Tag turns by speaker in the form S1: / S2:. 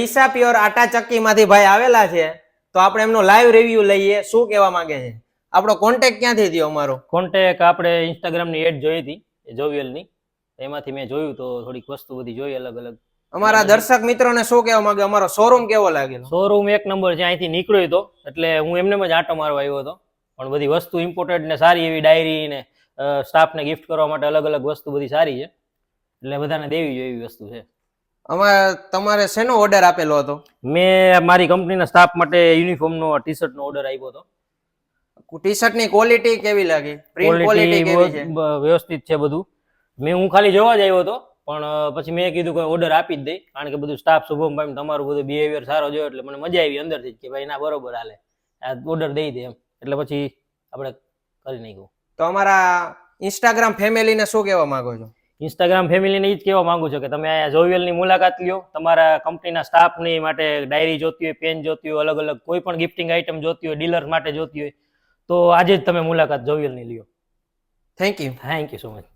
S1: Deesa pure આટા ચક્કીમાંથી ભાઈ આવેલા છે, તો આપણે એમનો લાઈવ રિવ્યુ લઈએ. શું કહેવા માંગે છે? આપણો કોન્ટેક્ટ ક્યાંથી થયો? અમારો
S2: કોન્ટેક્ટ આપણે ઇન્સ્ટાગ્રામની એડ જોઈ હતી જોવિયલની, એમાંથી મેં જોયું તો થોડીક વસ્તુ બધી જોઈ અલગ અલગ.
S1: અમારા દર્શક મિત્રોને શું કહેવા માંગે? અમારો શોરૂમ કેવો લાગેલો?
S2: શોરૂમ એક નંબર છે. અહીંથી નીકળ્યો હતો એટલે હું એમને જ આંટો મારવા આવ્યો હતો, પણ બધી વસ્તુ ઇમ્પોર્ટેડ ને સારી એવી ડાયરી ને સ્ટાફને ગિફ્ટ કરવા માટે અલગ અલગ વસ્તુ બધી સારી છે, એટલે બધાને દેવી જોઈએ એવી વસ્તુ છે.
S1: તમારે શેનો ઓર્ડર આપેલો હતો?
S2: મેં મારી કંપનીના સ્ટાફ માટે યુનિફોર્મનો ટી શર્ટનો ઓર્ડર આપ્યો હતો.
S1: ટી શર્ટની ક્વોલિટી કેવી લાગી? પ્રિન્ટ ક્વોલિટી કેવી છે?
S2: વ્યવસ્થિત છે બધું. હું ખાલી જોવા જ આવ્યો હતો, પણ પછી મેં કીધું કે ઓર્ડર આપી જ દઈ, કારણ કે બધું સ્ટાફ શુભમ ભાઈ તમારું બધું બિહેવિયર સારો જોયો એટલે મને મજા આવી અંદરથી કે ભાઈ ના બરોબર હાલે, આ ઓર્ડર દઈ દે એમ. એટલે પછી આપણે કરી નાખ્યું.
S1: તો અમારા ઇન્સ્ટાગ્રામ ફેમિલીને શું કહેવા માંગો છો?
S2: ઇન્સ્ટાગ્રામ ફેમિલીને એ જ કહેવા માંગુ છું કે તમે આ જોવિયલની મુલાકાત લ્યો. તમારા કંપનીના સ્ટાફની માટે ડાયરી જોતી હોય, પેન જોતી હોય, અલગ અલગ કોઈ પણ ગિફ્ટિંગ આઇટમ જોતી હોય, ડીલર માટે જોતી હોય, તો આજે જ તમે મુલાકાત જોવિયલની લ્યો.
S1: Thank you.
S2: Thank you so much.